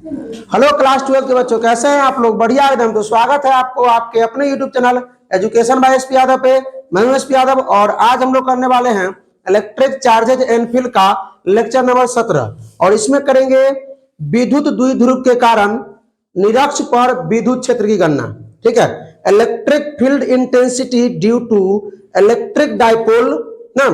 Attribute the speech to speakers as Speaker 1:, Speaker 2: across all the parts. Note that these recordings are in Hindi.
Speaker 1: हेलो क्लास 12 के बच्चों, कैसे हैं आप लोग? बढ़िया एकदम। तो स्वागत है आपको आपके अपने YouTube channel education by SP Yadav पे। मैं हूं एसपी यादव और आज हम लोग करने वाले हैं इलेक्ट्रिक चार्जेज एंड फील्ड का लेक्चर नंबर 17 और इसमें करेंगे विद्युत द्विध्रुव के कारण निरक्ष पर विद्युत क्षेत्र की गणना। ठीक है, electric field intensity due to electric dipole ना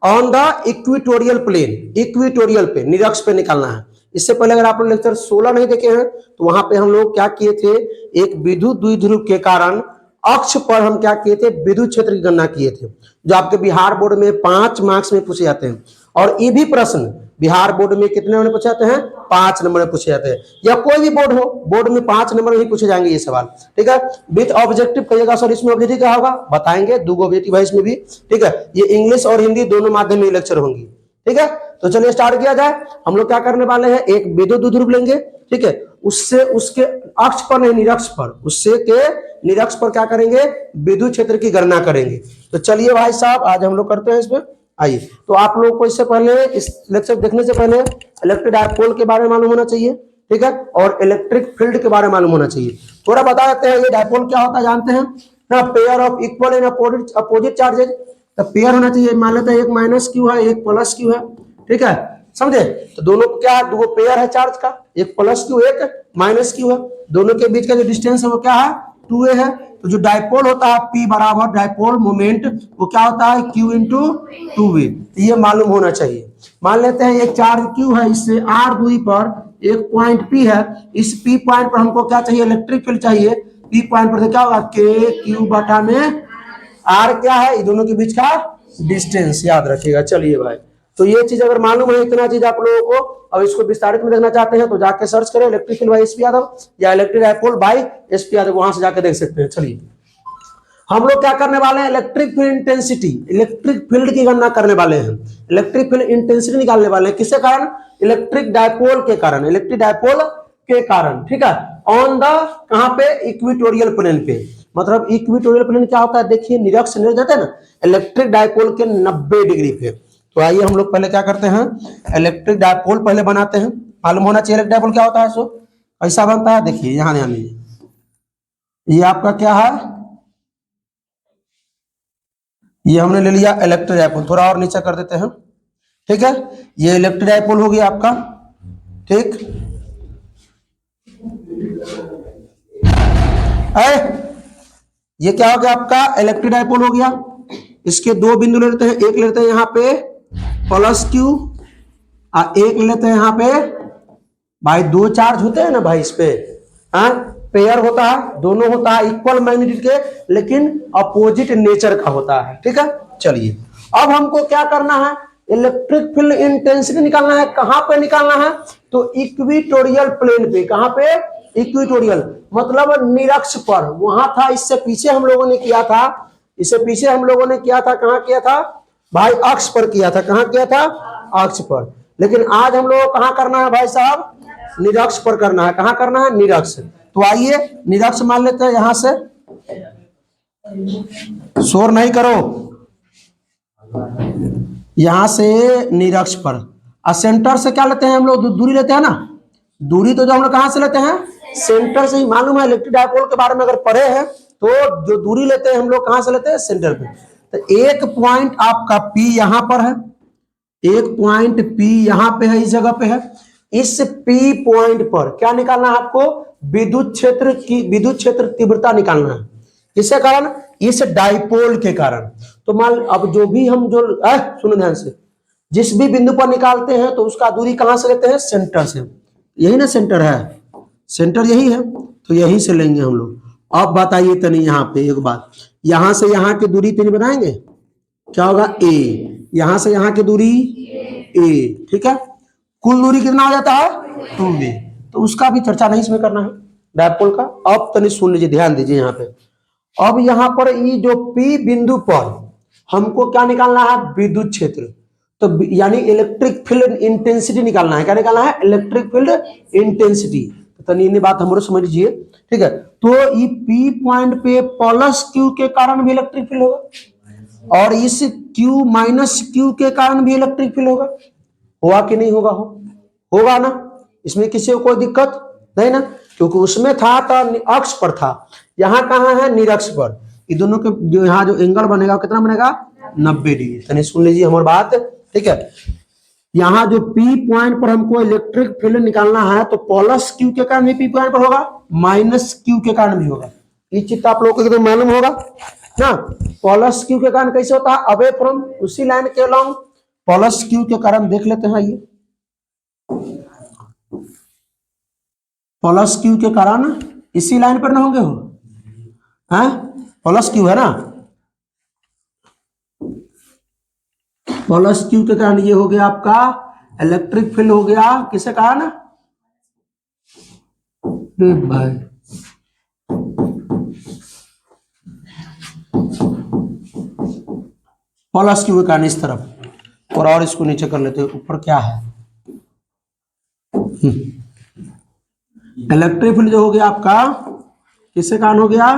Speaker 1: on the equatorial plane. Equatorial पे निरक्ष पे निकालना है। इससे पहले अगर आप लोग लेक्चर 16 नहीं देखे हैं तो वहां पे हम लोग क्या किए थे, एक विद्युत द्विध्रुव के कारण अक्ष पर हम क्या किए थे, विद्युत क्षेत्र की गणना किए थे, जो आपके बिहार बोर्ड में 5 मार्क्स में पूछे जाते हैं। और ये भी प्रश्न बिहार बोर्ड में कितने नंबर पूछे जाते हैं? 5 नंबर में पूछे जाते हैं। या कोई भी बोर्ड हो, बोर्ड में 5 नंबर में ही पूछे जाएंगे ये सवाल। ठीक है, विथ ऑब्जेक्टिव कहिएगा सर, इसमें ऑब्जेक्टिव क्या होगा बताएंगे, 2 ऑब्जेक्टिव है इसमें भी। ठीक है, ये इंग्लिश और हिंदी दोनों माध्यम में लेक्चर होंगी। ठीक है, तो चलिए स्टार्ट किया जाए। हम लोग क्या करने वाले हैं, एक विद्युत द्विध्रुव लेंगे। ठीक है, उससे उसके अक्ष पर नहीं, निरक्ष पर, उससे के निरक्ष पर क्या करेंगे, विद्युत क्षेत्र की गणना करेंगे। तो चलिए भाई साहब, आज हम लोग करते हैं इसमें। आइए, तो आप लोगों को इससे पहले, इस लेक्चर देखने से पहले इलेक्ट्रिक डाइपोल के बारे में मालूम होना चाहिए। ठीक है, और इलेक्ट्रिक फील्ड के बारे में मालूम होना चाहिए। थोड़ा बता देते हैं ये डाइपोल क्या होता है, जानते हैं ना? Pair of equal and opposite charges. तो पेयर होना चाहिए, मान लेते हैं एक माइनस क्यू है, एक प्लस क्यू है। ठीक है, समझे? तो दोनों क्या है, दो पेयर है चार्ज का, एक प्लस क्यू एक माइनस क्यू है। दोनों के बीच का जो डिस्टेंस है वो क्या है, 2a है। तो जो डाइपोल होता है P बराबर डाइपोल मोमेंट, वो क्या होता है, Q इंटू 2a। ये मालूम होना चाहिए। मान लेते हैं एक चार्ज Q है, इससे r दूरी पर एक पॉइंट P है। इस P पॉइंट पर हमको क्या चाहिए, इलेक्ट्रिक फील्ड चाहिए। P पॉइंट पर क्या होगा, K Q बटा में R क्या है, ये दोनों के बीच का डिस्टेंस, याद रखिएगा। चलिए भाई, तो ये चीज अगर मालूम है, इतना चीज आप लोगों को, अब इसको विस्तारित में देखना चाहते हैं तो जाके सर्च करें electric field by SP Yadav या electric dipole by SP Yadav, वहां से जाके देख सकते हैं। चलिए, हम लोग क्या करने वाले हैं, electric field intensity, electric field की गणना करने वाले हैं। इलेक्ट्रिक फील्ड इंटेंसिटी निकालने वाले हैं, किसके कारण, इलेक्ट्रिक डाइपोल के कारण, इलेक्ट्रिक डाइपोल के कारण। ठीक है, ऑन द कहां पे, इक्वेटोरियल प्लेन पे। मतलब इक्वेटोरियल प्लेन क्या होता है, देखिए निरक्ष निरक्ष जाते हैं ना, इलेक्ट्रिक डाइपोल के 90 डिग्री पे। तो आइए हम लोग पहले क्या करते हैं, इलेक्ट्रिक डाइपोल पहले बनाते हैं। मालूम होना चाहिए इलेक्ट्रिक डाइपोल क्या होता है। सो ऐसा बनता है, देखिए यहां ध्यान दीजिए, ये आपका क्या है, ये हमने ले लिया इलेक्ट्रिक डाइपोल। थोड़ा और नीचे कर देते हैं। ठीक है, ये इलेक्ट्रिक डाइपोल हो गया आपका। ठीक है, ये क्या हो गया आपका, इलेक्ट्रिक डाइपोल हो गया। इसके 2 बिंदु ले लेते हैं, एक लेते हैं यहाँ पे प्लस क्यू और एक लेते हैं यहाँ पे, भाई 2 चार्ज होते हैं ना भाई इस पे, हाँ पेयर होता है, दोनों होता है इक्वल मैग्नीट्यूड के, लेकिन अपोजिट नेचर का होता है। ठीक है, चलिए अब हमको क्या करना है, इलेक्ट्रिक फील्ड इंटेंसिटी निकालना है। कहां पे निकालना है, तो इक्वेटोरियल प्लेन पे। कहां पे, इक्वेटोरियल मतलब निरक्ष पर। वहां था, इससे पीछे हम लोगों ने किया था, इससे पीछे हम लोगों ने किया था, कहां किया था भाई, अक्ष पर किया था। कहां किया था, अक्ष पर। लेकिन आज हम लोग कहां करना है भाई साहब, निरक्ष पर करना है। कहां करना है, निरक्ष। तो आइए निरक्ष मान लेते हैं, यहां से शोर नहीं करो, यहां से निरक्ष पर। और सेंटर से क्या लेते हैं हम लोग, दूरी लेते हैं ना। दूरी तो जो हम लोग कहां से लेते हैं, सेंटर से ही। मालूम है इलेक्ट्रिक डाइपोल के बारे में अगर पढ़े हैं तो जो दूरी लेते हैं हम लोग कहां से लेते हैं, सेंटर पे। तो एक पॉइंट आपका P यहां पर है, एक पॉइंट P यहां पे है, इस जगह पे है। इस P पॉइंट पर क्या निकालना है आपको, विद्युत क्षेत्र की, विद्युत क्षेत्र तीव्रता निकालना है। किसके कारण, इस डाइपोल के कारण। तो मान, अब जो भी हम जो सुनो ध्यान से, जिस भी बिंदु पर निकालते हैं तो उसका दूरी कहां से लेते हैं, सेंटर से। यही ना सेंटर है, सेंटर यही है, तो यहीं से लेंगे हम लोग। अब बताइए तनी, यहाँ पे एक बात, यहां से यहाँ की दूरी तनी बनाएंगे, क्या होगा, a। यहां से यहाँ की दूरी a। ठीक है, कुल दूरी कितना हो जाता है, 2a। तो उसका भी चर्चा नहीं इसमें करना है, डाइपोल का। अब तनी सुन लीजिए, ध्यान दीजिए यहाँ पे। अब यहाँ पर ये जो P बिंदु पर हमको क्या निकालना है, विद्युत क्षेत्र। तो यानी इलेक्ट्रिक फील्ड इंटेंसिटी निकालना है। क्या निकालना है, इलेक्ट्रिक फील्ड इंटेंसिटी। तो ये बात हमरो समझ लीजिए। ठीक है, तो ये P पॉइंट पे प्लस Q के कारण भी इलेक्ट्रिक फील्ड होगा, और इस Q माइनस Q के कारण भी इलेक्ट्रिक फील्ड होगा। होगा कि नहीं होगा, होगा ना, इसमें किसी को कोई दिक्कत नहीं ना, क्योंकि उसमें था तो अक्ष पर था, यहाँ कहाँ है, निरक्ष पर। ये दोनों के जो यहाँ जो एंगल बनेगा कितना बनेगा, 90 डिग्री। तो सुन लीजिए हमारी बात, ठीक है। यहाँ जो P पॉइंट पर हमको इलेक्ट्रिक फील्ड निकालना है तो प्लस Q के कारण भी P पॉइंट पर होगा, माइनस Q के कारण भी होगा। ये चीज आप लोगों को एकदम मालूम होगा ना। प्लस Q के कारण कैसे होता है, अवे फ्रॉम उसी लाइन के अलोंग। प्लस Q के कारण देख लेते हैं, ये प्लस Q के कारण इसी लाइन पर ना होंगे हो, हैं प्लस Q है ना, प्लस Q के कारण ये हो गया आपका इलेक्ट्रिक फील्ड हो गया, किसके कारण, भाई प्लस Q के कारण इस तरफ। और इसको नीचे कर लेते हैं, ऊपर क्या है, इलेक्ट्रिक फील्ड जो हो गया आपका किसके कारण हो गया,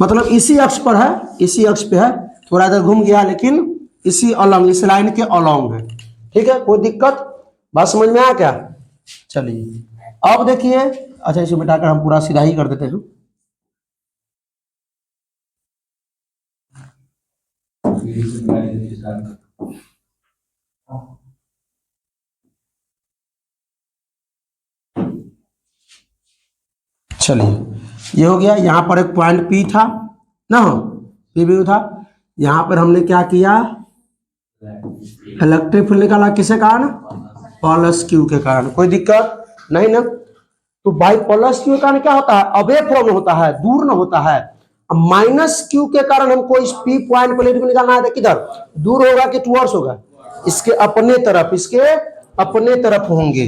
Speaker 1: मतलब इसी अक्ष पर है, इसी अक्ष पे है, थोड़ा इधर घूम गया लेकिन इसी अलोंग, इस लाइन के अलोंग है, ठीक है। कोई दिक्कत, बात समझ में आया क्या। चलिए अब देखिए, अच्छा इसे मिटाकर हम पूरा सीधा ही कर देते हैं। चलिए ये हो गया, यहाँ पर एक पॉइंट P था ना, P भी था। यहाँ पर हमने क्या किया, इलेक्ट्रिक फील्ड निकाला, किसके कारण, प्लस Q के कारण। कोई दिक्कत नहीं ना। तो भाई प्लस Q के कारण क्या होता है, अवे फ्रॉम होता है, दूर न होता है। माइनस Q के कारण हमको इस P पॉइंट पर इलेक्ट्रिक निकालना है, किधर, दूर होगा कि टुवर्ड्स होगा, इसके अपने तरफ, इसके अपने तरफ होंगे,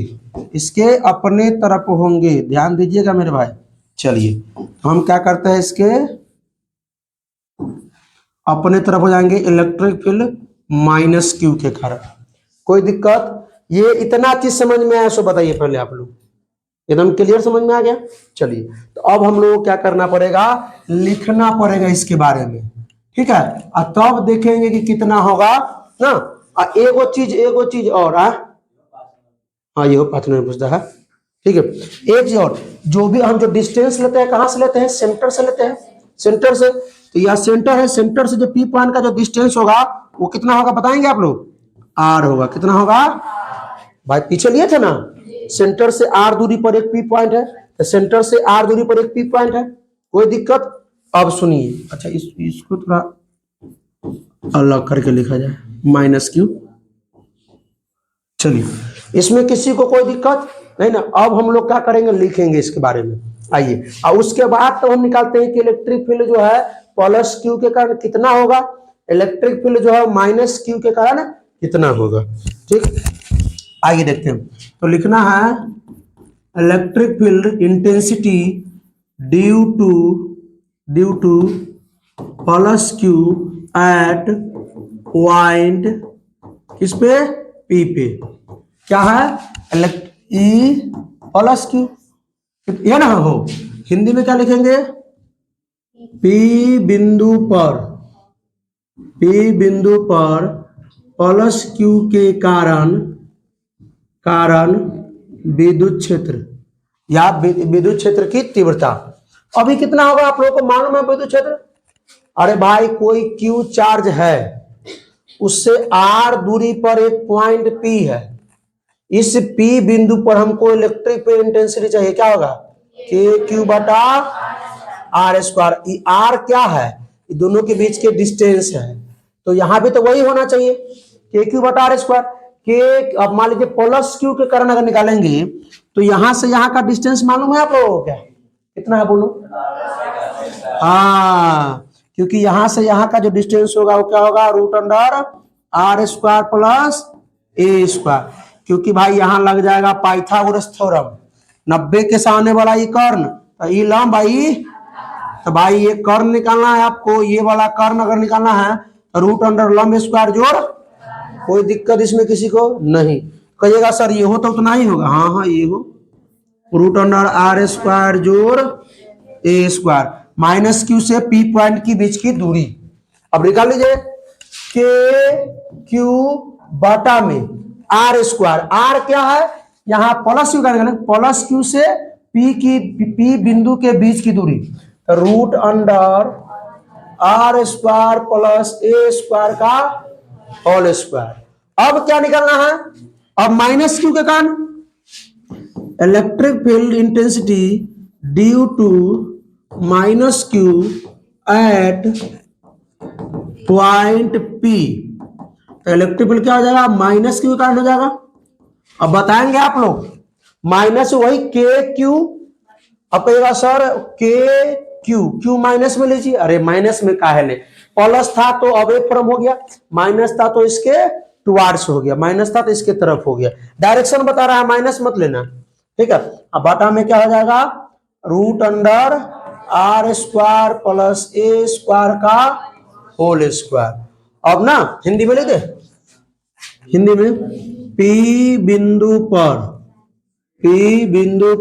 Speaker 1: इसके अपने तरफ होंगे, ध्यान दीजिएगा मेरे भाई। चलिए तो हम क्या करते हैं, इसके अपने तरफ हो जाएंगे इलेक्ट्रिक फील्ड माइनस Q के कारण। कोई दिक्कत, ये इतना चीज समझ में आया सो बताइए पहले आप लोग, एकदम क्लियर समझ में आ गया। चलिए तो अब हम लोग क्या करना पड़ेगा, लिखना पड़ेगा इसके बारे में, ठीक है। और तब देखेंगे कि कितना होगा ना। एगो चीज और हाँ ये पार्टनर पूछता है, ठीक है। एक चीज और, जो भी हम जो डिस्टेंस लेते हैं कहां से लेते हैं, सेंटर से लेते हैं, सेंटर से। तो यह सेंटर है, सेंटर से जो P पॉइंट का जो डिस्टेंस होगा वो कितना होगा बताएंगे आप लोग, R होगा। कितना होगा भाई, पीछे लिए थे ना, सेंटर से R दूरी पर एक P पॉइंट है, तो सेंटर से R दूरी पर एक P पॉइंट है। कोई दिक्कत। अब सुनिए, अच्छा इसको थोड़ा अलग करके लिखा जाए, माइनस Q। चलिए इसमें किसी को कोई दिक्कत नहीं ना। अब हम लोग क्या करेंगे, लिखेंगे इसके बारे में, आइए। और उसके बाद तो हम निकालते हैं कि इलेक्ट्रिक फील्ड जो है प्लस Q के कारण कितना होगा, इलेक्ट्रिक फील्ड जो है माइनस Q के कारण कितना होगा, ठीक। आइए देखते हैं। तो लिखना है electric field intensity due to plus Q at point किस पे, P पे। क्या है, E प्लस Q, ये ना हो। हिंदी में क्या लिखेंगे, P बिंदु पर प्लस Q के कारण विद्युत क्षेत्र या विद्युत क्षेत्र की तीव्रता। अभी कितना होगा आप लोगों को मालूम है विद्युत क्षेत्र, अरे भाई कोई Q चार्ज है, उससे R दूरी पर एक पॉइंट P है, इस P बिंदु पर हमको इलेक्ट्रिक फील्ड इंटेंसिटी चाहिए, क्या होगा, KQ बटा R स्क्वायर। R क्या है, दोनों के बीच के डिस्टेंस है, तो यहां भी तो वही होना चाहिए, KQ बटा R स्क्वायर। के अब मान लीजिए प्लस Q के कारण अगर निकालेंगे तो यहां से यहां का डिस्टेंस मालूम है आप लोगों को क्या, कितना है बोलो, हाँ, क्योंकि यहां से यहां का जो डिस्टेंस होगा वो क्या होगा, root under R square plus A square. क्योंकि भाई यहां लग जाएगा पाइथागोरस थ्योरम, 90 के सामने वाला ये कर्ण, तो ये लंब भाई, तो भाई ये कर्ण निकालना है आपको, ये वाला कर्ण अगर निकालना है तो रूट अंडर लंब स्क्वायर जोड़। कोई दिक्कत इसमें किसी को नहीं। कहिएगा सर ये हो तो उतना ही होगा, हाँ हाँ ये हो, रूट अंडर R स्क्वायर जोड़ A स्क्वायर, माइनस Q से P पॉइंट की बीच की दूरी। अब निकाल लीजिए, KQ बटा में R स्क्वायर, R क्या है, यहाँ प्लस क्यू का प्लस क्यू से पी बिंदु के बीच की दूरी, तो root under R square plus A square का होल स्क्वायर। अब क्या निकलना है, अब माइनस क्यू के कारण electric field intensity due to minus Q at point P, तो इलेक्ट्रिक फील्ड क्या हो जाएगा, माइनस क्यू के कारण हो जाएगा। अब बताएंगे आप लोग, माइनस वही के क्यू, अब कहेगा सर के क्यू, क्यू माइनस में लीजिए, अरे माइनस में काहे ले, प्लस था तो अवे फ्रॉम हो गया, माइनस था तो इसके टुवार्ड्स हो गया, माइनस था तो इसके तरफ हो गया, डायरेक्शन बता रहा है, माइनस मत लेना, ठीक है। अब बाटा में क्या हो जाएगा, root under R square plus A square का होल स्क्वायर। अब ना हिंदी में लिखे, हिंदी में पी बिंदु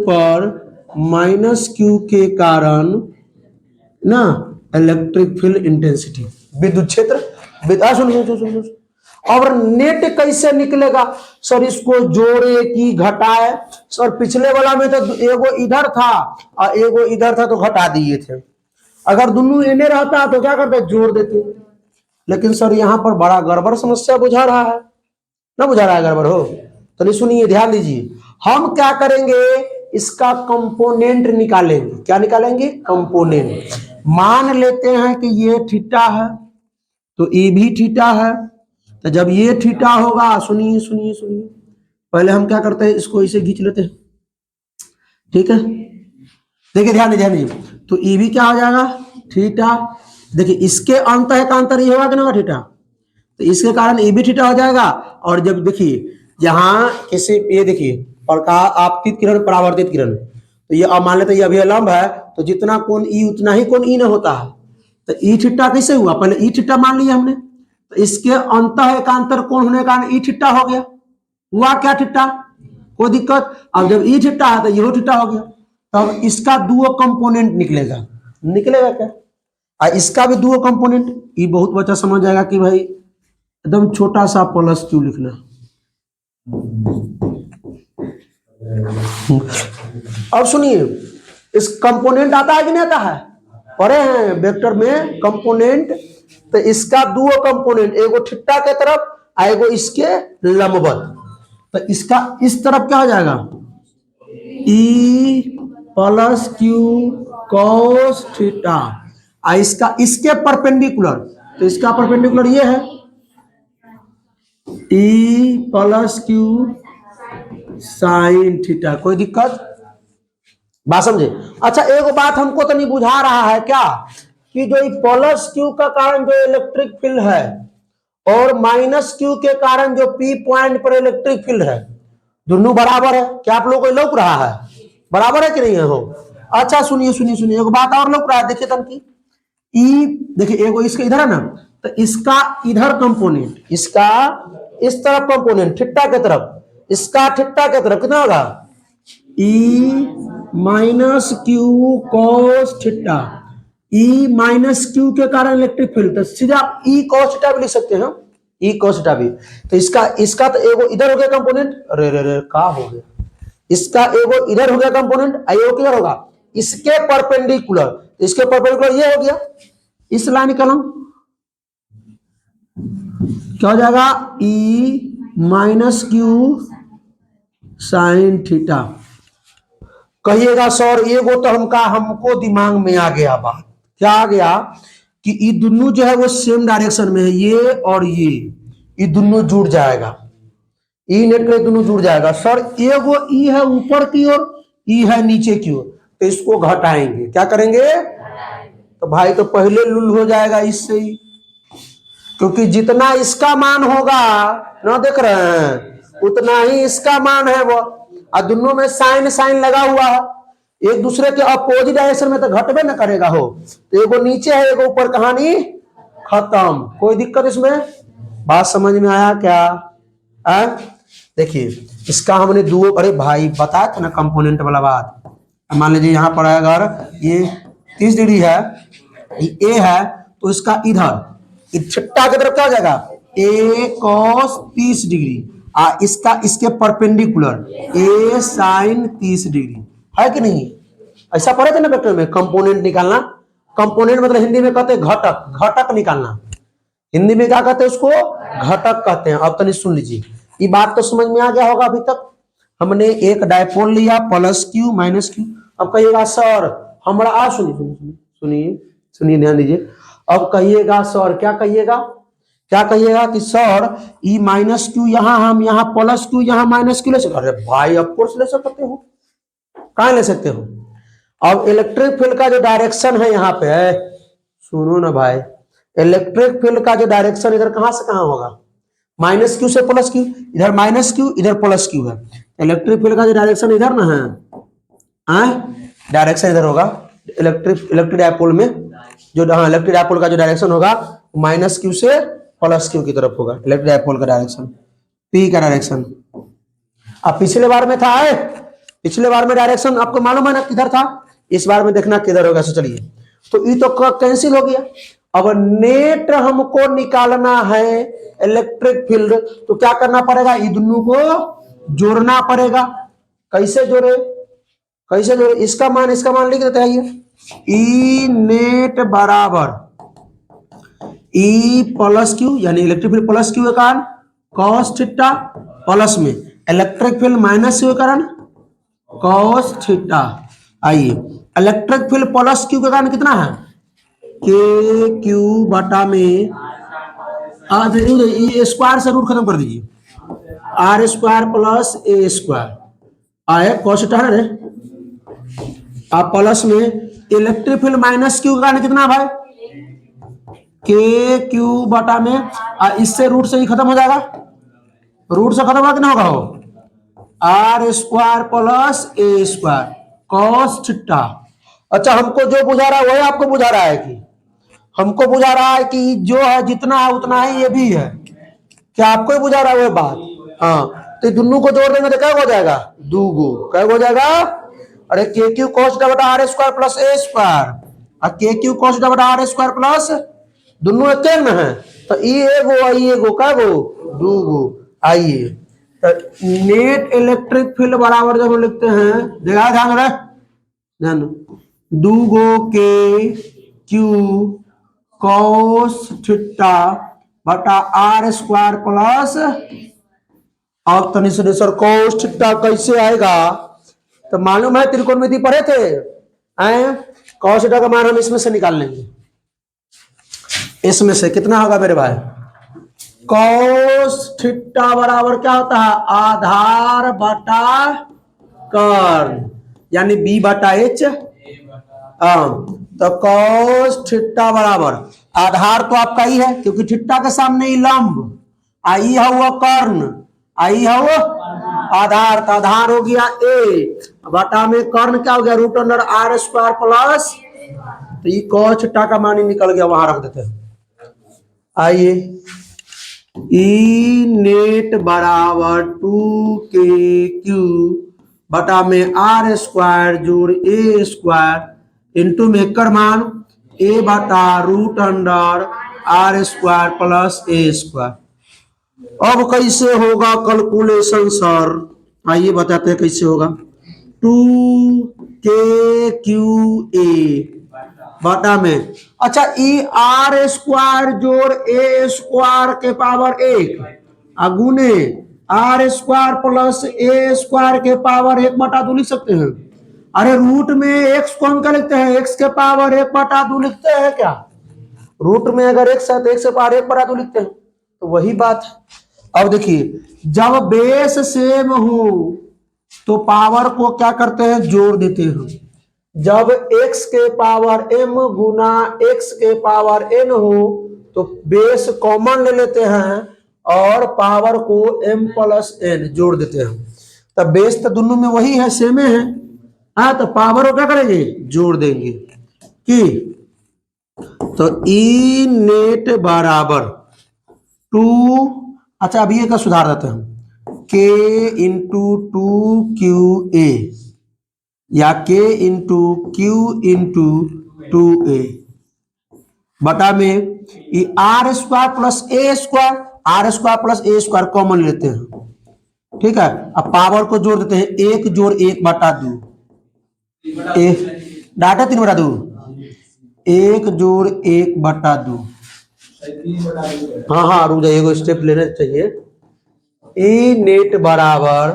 Speaker 1: पर माइनस क्यू के कारण ना इलेक्ट्रिक फील्ड इंटेंसिटी, विद्युत क्षेत्र, सुनो। और नेट कैसे निकलेगा सर, इसको जोड़े कि घटाए, सर पिछले वाला में तो एगो इधर था और एगो इधर था तो घटा दिए थे, अगर दोनों एने रहता तो क्या करते, जोड़ देते, लेकिन सर यहाँ पर बड़ा गड़बड़ समस्या बुझा रहा है, ना बुझा रहा है गड़बड़ हो, तो नहीं सुनिए, ध्यान दीजिए, हम क्या करेंगे, इसका कंपोनेंट निकालेंगे, क्या निकालेंगे, कंपोनेंट। मान लेते हैं कि ये थीटा है तो ये भी थीटा है, तो जब ये थीटा होगा, सुनिए, पहले हम क्या करते हैं, इसको इसे खींच लेते हैं, ठीक है, देखिए ध्यान दीजिए, तो ये भी क्या हो जाएगा, थीटा, देखिए इसके अंत है का अंतर ये होगा कि नहीं होगा, थीटा, तो इसके कारण ये भी थीटा हो जाएगा। और जब देखिए यहाँ किसी, ये देखिए प्रकाश आपतित किरण परावर्तित किरण, तो ये अब मान लेते ये अभिलंब है, तो जितना कोण ई उतना ही कोण ई न होता है, तो ई थीटा कैसे हुआ, पहले ई थीटा मान लिया हमने, तो इसके अंतः एकांतर कोण होने के कारण ई थीटा हो गया, हुआ क्या थीटा, कोई दिक्कत। अब जब ई थीटा है तो ये थीटा हो गया, तब इसका दुओ कंपोनेंट निकलेगा क्या, इसका भी दुओ कंपोनेंट, ये बहुत बच्चा समझ जाएगा कि भाई एकदम छोटा सा प्लस क्यू लिखना। अब सुनिए, इस कंपोनेंट आता है कि नहीं आता है, पढ़े हैं वेक्टर में कंपोनेंट, तो इसका दुओ कंपोनेंट, एगो थीटा के तरफ एगो इसके लंबवत, तो इसका इस तरफ क्या हो जाएगा, E plus Q cos theta, इसका इसके परपेंडिकुलर, तो इसका परपेंडिकुलर ये है E plus Q sine theta, कोई दिक्कत, बात समझे। अच्छा एक बात हमको तो नहीं बुझा रहा है क्या, कि जो प्लस क्यू का कारण जो इलेक्ट्रिक फील्ड है और माइनस क्यू के कारण जो पी पॉइंट पर इलेक्ट्रिक फील्ड है, दोनों बराबर है, क्या आप लोगों को लौक रहा है, बराबर है कि नहीं है हो। अच्छा सुनिए एक बात और लौक रहा है, देखिए तन की ई, देखिए एगो इसके इधर है ना, तो इसका इधर कंपोनेंट, इसका इस तरफ कंपोनेंट थीटा के तरफ, इसका थीटा के तरफ कितना होगा, E minus Q cos theta, E minus Q के कारण इलेक्ट्रिक फील्ड, तो सीधा ई कॉस थीटा भी लिख सकते हैं, ई कॉस थीटा भी, तो इसका तो एगो इधर हो गया कंपोनेंट, अरे का हो गया, इसका एगो इधर हो गया कंपोनेंट, एगो किधर होगा, इसके परपेंडिकुलर, इसके परपेंडिकुलर ये हो गया, इस लाइन कलम क्या हो जाएगा, E minus Q sine theta. कहिएगा सर एगो तो हमको दिमाग में आ गया बात, क्या आ गया, कि ये दोनों जो है वो सेम डायरेक्शन में है, ये और ये दोनों जुड़ जाएगा, ई नेट के दोनों जुड़ जाएगा। सर एगो ई है ऊपर की ओर, ई है नीचे की ओर, तो इसको घटाएंगे, क्या करेंगे, तो भाई तो पहले लुल हो जाएगा इससे ही, क्योंकि जितना इसका मान होगा ना, देख रहे हैं, उतना ही इसका मान है वो, और दोनों में साइन लगा हुआ है, एक दूसरे के अपोजिट डायरेक्शन में तो घटबे न करेगा हो, तो एगो नीचे है एगो ऊपर, कहानी खत्म, कोई दिक्कत इसमें, बात समझ में आया क्या, देखिए इसका हमने दुओ, अरे भाई बताया था ना कंपोनेंट वाला बात, मान लीजिए यहाँ पर अगर ये 30 डिग्री है, ए है, तो इसका इधर थीटा की तरफ क्या हो जाएगा, ए कॉस 30 डिग्री, इसका इसके परपेंडिकुलर ए साइन 30 डिग्री है कि नहीं? ऐसा पढ़े थे ना वेक्टर में, कंपोनेंट निकालना। कंपोनेंट मतलब हिंदी में कहते हैं घटक, घटक निकालना। हिंदी में क्या कहते हैं उसको? घटक कहते हैं। अब तनी सुन लीजिए, ये बात तो समझ में आ गया होगा। अभी तक हमने एक डायपोल लिया प्लस क्यू माइनस क्यू। अब कहिएगा सर हमारा सुनिए सुनिए सुनिए सुनिए ध्यान दीजिए। अब कहिएगा सर क्या कहिएगा? क्या कहिएगा कि सर ई माइनस क्यू यहाँ, हम यहाँ प्लस क्यू यहाँ माइनस क्यू ले सकते? अरे भाई ऑफ कोर्स ले सकते हो, कहाँ ले सकते हो? अब इलेक्ट्रिक फील्ड का जो डायरेक्शन है यहाँ पे, सुनो ना भाई, इलेक्ट्रिक फील्ड का जो डायरेक्शन इधर कहां से कहां होगा? माइनस क्यू से प्लस क्यू, इधर माइनस क्यू इधर प्लस क्यू है। इलेक्ट्रिक फील्ड का जो डायरेक्शन इधर ना है, डायरेक्शन इधर होगा। इलेक्ट्रिक डायपोल में जो इलेक्ट्रिक डायपोल का जो डायरेक्शन होगा माइनस क्यू से प्लस क्यू की तरफ होगा। इलेक्ट्रिक डायपोल का डायरेक्शन, पी का डायरेक्शन। अब पिछले बार में था पिछले बार में डायरेक्शन आपको मालूम है ना किधर था? इस बार में देखना किधर होगा। चलिए तो ये तो कैंसिल हो गया। अब नेट हमको निकालना है इलेक्ट्रिक फील्ड, तो क्या करना पड़ेगा? ये दोनों को जोड़ना पड़ेगा। कैसे जोड़े? कैसे जोड़े? इसका मान लिख देते हैं। ई नेट बराबर ई प्लस क्यू, यानी इलेक्ट्रिक फील्ड प्लस क्यू के कारण कॉस थीटा, प्लस में इलेक्ट्रिक फील्ड माइनस क्यू के कारण कॉस थीटा। आइए इलेक्ट्रिक फील्ड प्लस क्यू के कारण कितना है? के क्यू बटा में स्क्वायर से रूट खत्म कर दीजिए, R square plus A square आए कॉस थीटा है। आप प्लस में इलेक्ट्रिक फील्ड माइनस क्यू के कारण कितना भाई? के क्यू बटा में इससे रूट से ही खत्म हो जाएगा। रूट से खत्म होगा कितना होगा? हो R square plus A square cos theta. अच्छा हमको जो बुझा रहा है वही आपको बुझा रहा है कि? हमको बुझा रहा है कि जो है जितना है उतना ही ये भी है। क्या आपको ही बुझा रहा है वही बात? हाँ, तो दोनों को जोड़ देंगे तो क्या हो जाएगा? दूगो। क्या हो जाएगा? अरे के क्यू कॉस थीटा बटा R square plus A square, और के क्यू कॉस थीटा बटा आर स्क्वायर प्लस, दोनों एक में है तो ई एगो आई एगो, क्या गो? दूगो। आइए तो नेट इलेक्ट्रिक फील्ड बराबर जब लिखते हैं, देखा ध्यान रहे, ध्यान दूगो के क्यू कॉस थीटा बटा आर स्क्वायर प्लस, अब तनी सुनिए सर कॉस थीटा कैसे आएगा? तो मालूम है त्रिकोणमिति पढ़े थे, कॉस थीटा का मान हम इसमें से निकाल लेंगे। इसमें से कितना होगा मेरे भाई? कॉस थीटा बराबर क्या होता है? आधार बटा कर्ण, यानी बी बटा एच। तो कॉस थीटा बराबर आधार तो आपका ही है क्योंकि थीटा के सामने ही लंब, आई है वो कर्ण, आई है वो आधार, तो आधार हो गया ए बटा में कर्ण क्या हो गया? Root under R square plus, तो ये कॉस थीटा का मान ही निकल गया, वहां रख देते हैं। आइए ई नेट बराबर 2kq बटा में आर स्क्वायर जोड़ ए स्क्वायर इंटू में एकर मान ए बटा root under R square plus A square. अब कैसे होगा कैलकुलेशन सर? आइए बताते हैं कैसे होगा। 2kqa बटा में, अच्छा ई आर स्क्वायर जोड़ ए स्क्वायर के पावर 1 गुने R square plus A square के पावर 1/2 लिख सकते हैं। अरे रूट में एक्स को हम क्या लिखते हैं? एक्स के पावर 1/2 लिखते हैं क्या? रूट में अगर एक्स है तो एक्स के पावर 1/2 लिखते हैं, तो वही बात है। अब देखिए जब बेस सेम हो तो पावर को क्या करते हैं? जोड़ देते हैं। जब x के पावर m गुना x के पावर n हो तो बेस कॉमन ले लेते हैं और पावर को m प्लस n जोड़ देते हैं। तब बेस तो दोनों में वही है, सेम है। हाँ, तो पावर को क्या करेंगे? जोड़ देंगे कि तो ई नेट बराबर 2, अच्छा अभी का सुधार देते हैं, k इंटू 2qa या k into Q into 2a बटा में R square plus A square, R square plus A square common लेते हैं ठीक है। अब पावर को जोड़ देते हैं, 1 जोड़ 1 बटा 2, डाटा 3 बटा 2, 1 जोड़ 1 बटा 2। हाँ हाँ रुक जाइए, स्टेप लेना चाहिए। ई नेट बराबर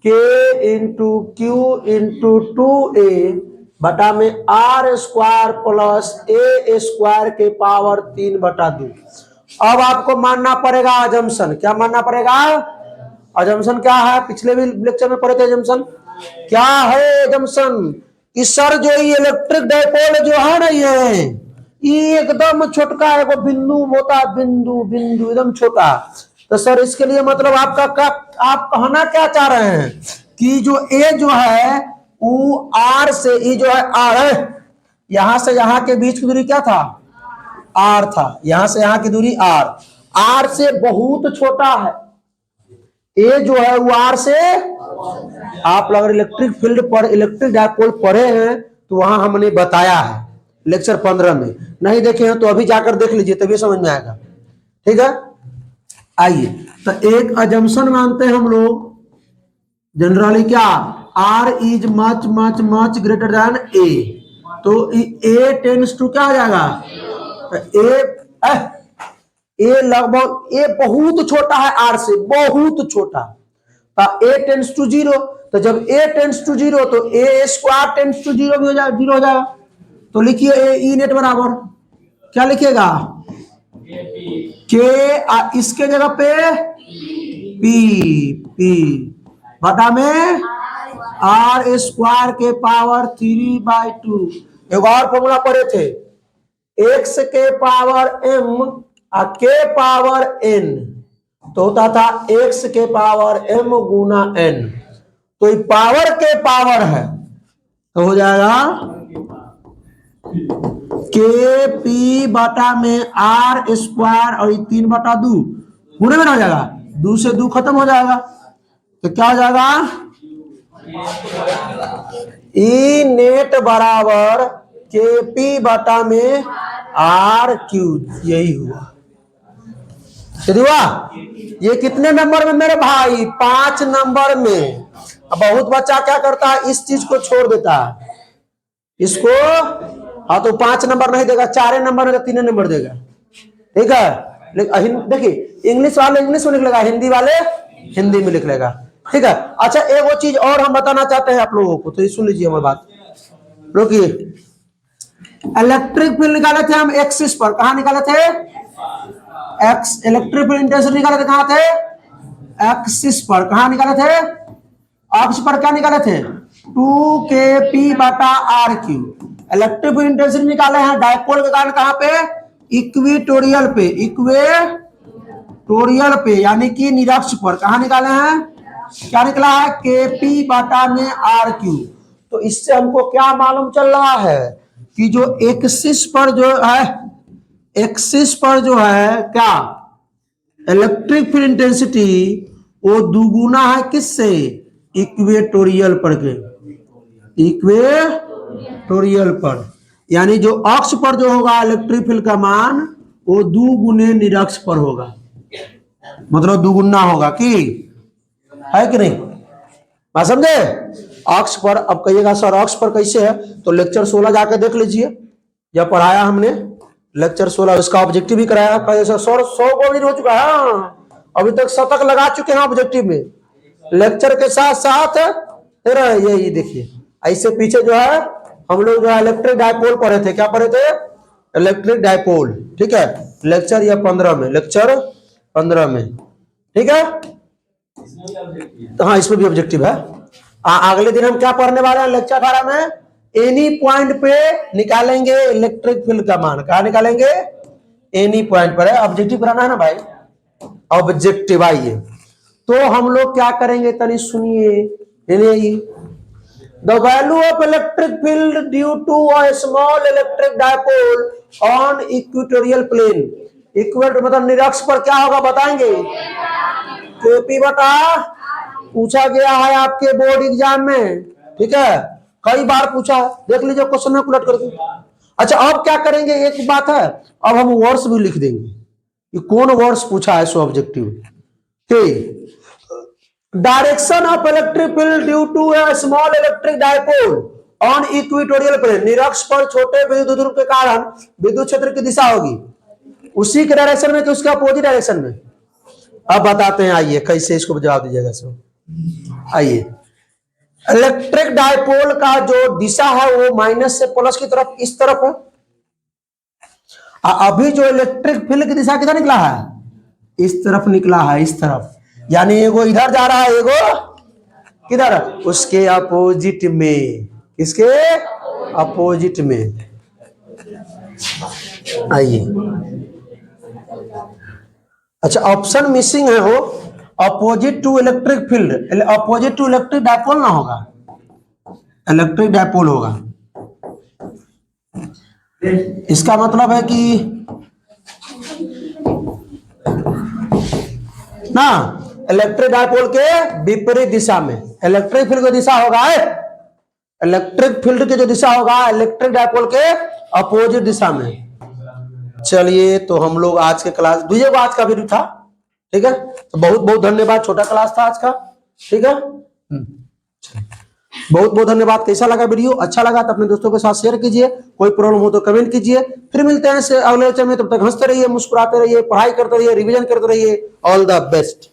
Speaker 1: के इंटू क्यू इंटू 2a बटा में R square plus A square के पावर 3 बटा 2। अब आपको मानना पड़ेगा अजम्पशन। क्या मानना पड़ेगा? अजम्पशन क्या है? पिछले भी लेक्चर में पढ़े थे अजम्पशन। क्या है अजम्पशन? कि सर जो ये इलेक्ट्रिक डाइपोल जो है ना, ये एकदम छोटका है, वो बिंदु होता, बिंदु बिंदु एकदम छोटा। तो सर इसके लिए मतलब आपका आप कहना क्या चाह रहे हैं कि जो ए जो है वो आर से, ये जो है आर है, यहां से यहां के बीच की दूरी क्या था? आर था। यहां से यहां की दूरी आर से बहुत छोटा है। ए जो है वो आर से, आप अगर इलेक्ट्रिक फील्ड पर इलेक्ट्रिक डाइपोल पढ़े हैं तो वहां हमने बताया है लेक्चर 15 में। नहीं देखे हैं तो अभी जाकर देख लीजिए, तभी समझ में आएगा। ठीक है, आइए तो एक अजम्पशन मानते हैं हम लोग जनरली, क्या? R is much much much greater than A. तो ए टेंड्स टू क्या आ जाएगा? ए लगभग, ए बहुत छोटा है आर से, बहुत छोटा। तो ए टेंड्स टू 0, तो जब ए टेंड्स टू 0 तो ए स्क्वायर टेंड्स टू 0 भी हो जाएगा, 0 हो जाएगा। तो लिखिए ए ई नेट बराबर क्या लिखिएगा? के इसके जगह पे पी बटा में आर स्क्वायर के पावर 3/2। एक और फॉर्मूला पढ़े थे, एक्स के पावर m के पावर n, तो होता था एक्स के पावर m गुना n। तो ये पावर के पावर है तो हो जाएगा के पी बटा में आर स्क्वायर और 3/2 गुणे में हो जाएगा, 2 से 2 खत्म हो जाएगा। तो क्या हो जाएगा? ई नेट बराबर के पी बटा में आर क्यूब। यही हुआ। हुआ ये कितने नंबर में मेरे भाई? 5 नंबर में। अब बहुत बच्चा क्या करता है, इस चीज को छोड़ देता है, इसको हाँ तो 5 नंबर नहीं देगा, 4 नंबर में 3 नंबर देगा। ठीक है, लेकिन देखिए इंग्लिश वाले इंग्लिश में लिख लेगा, हिंदी वाले हिंदी में लिख लेगा। ठीक है। अच्छा एक वो चीज और हम बताना चाहते हैं आप लोगों को, तो सुन लीजिए हमारी बात। रुकिए, इलेक्ट्रिक फील्ड निकाले थे हम एक्सिस पर। कहा निकाले थे? एक्स। इलेक्ट्रिक फील्ड इंटेंसिटी निकाले थे कहां थे? एक्सिस पर। कहा निकाले थे? अक्ष पर। क्या निकाले थे? 2kp बटा R cube. Electric field intensity निकाले हैं डाइपोल के कारण कहां पे? इक्वेटोरियल पे। इक्वेटोरियल पे यानी कि निरक्ष पर। कहा निकाले हैं? क्या निकला है? kp बटा में आर क्यूब। तो इससे हमको क्या मालूम चल रहा है कि जो एक्सिस पर जो है, एक्सिस पर जो है क्या इलेक्ट्रिक फील्ड इंटेंसिटी वो दुगुना है किससे? इक्वेटोरियल पर के। इक्वेटोरियल पर यानी जो अक्ष पर जो होगा इलेक्ट्रिक फील्ड का मान वो 2 गुने निरक्ष पर होगा, मतलब दुगुना होगा कि है कि नहीं? बात समझे? अक्ष पर। अब कहिएगा सर अक्ष पर कैसे है, तो लेक्चर 16 जाकर देख लीजिए, जब पढ़ाया हमने लेक्चर 16, इसका ऑब्जेक्टिव भी कराया। कैसे सर 100 को भी हो चुका है, अभी तक शतक लगा चुके हैं ऑब्जेक्टिव में, लेक्चर के साथ साथ। ये देखिए ऐसे पीछे जो है हम लोग जो है इलेक्ट्रिक डाइपोल पढ़े थे। क्या पढ़े थे? Electric dipole. ठीक है, लेक्चर या 15 में, लेक्चर 15 में। ठीक है, हाँ इसमें भी ऑब्जेक्टिव है। अगले दिन हम क्या पढ़ने वाले हैं लेक्चर 18 में? एनी पॉइंट पे निकालेंगे इलेक्ट्रिक फील्ड का मान। कहा निकालेंगे? एनी पॉइंट पर है। ऑब्जेक्टिव कराना है ना भाई, ऑब्जेक्टिव। आइए तो हम लोग क्या करेंगे, तनी सुनिए। The value of electric field due to a small electric dipole on equatorial plane. Equator मतलब निरक्ष पर क्या होगा बताएंगे? केपी बटा, पूछा गया है आपके बोर्ड एग्जाम में। ठीक है, कई बार पूछा, देख लीजिए क्वेश्चन में उलट करके। अच्छा अब क्या करेंगे, एक बात है, अब हम वर्ड्स भी लिख देंगे कि कौन वर्ड्स पूछा है सो ऑब्जेक्टिव। ठीक, direction of electric field due to a small electric dipole on equatorial plane, निरक्ष पर छोटे विद्युत ध्रुव के कारण विद्युत क्षेत्र की दिशा होगी उसी के डायरेक्शन में कि उसके अपोजिट डायरेक्शन में। अब बताते हैं, आइए कैसे इसको जवाब दीजिएगा। सो आइए, इलेक्ट्रिक डायपोल का जो दिशा है वो माइनस से प्लस की तरफ इस तरफ है। अभी जो इलेक्ट्रिक फील्ड की दिशा किधर निकला है, इस तरफ निकला है, इस तरफ, यानी एगो इधर जा रहा है, एगो किधर, उसके अपोजिट में, किसके अपोजिट में। आइए, अच्छा ऑप्शन मिसिंग है, वो opposite to electric field, opposite to electric dipole ना होगा, इलेक्ट्रिक डायपोल होगा। इसका मतलब है कि ना इलेक्ट्रिक डायपोल के विपरीत दिशा में इलेक्ट्रिक फील्ड की दिशा होगा, इलेक्ट्रिक फील्ड की जो दिशा होगा इलेक्ट्रिक डायपोल के अपोजिट दिशा में। चलिए, तो हम लोग आज के क्लास दूसरे को आज का वीडियो था, ठीक है, तो बहुत बहुत धन्यवाद, छोटा क्लास था आज का, ठीक है, बहुत बहुत धन्यवाद। कैसा लगा वीडियो, अच्छा लगा तो अपने दोस्तों के साथ शेयर कीजिए, कोई प्रॉब्लम हो तो कमेंट कीजिए। फिर मिलते हैं अगले लेक्चर में, तब तक हंसते रहिए, मुस्कुराते रहिए, पढ़ाई करते रहिए, रिवीजन करते रहिए। All the best.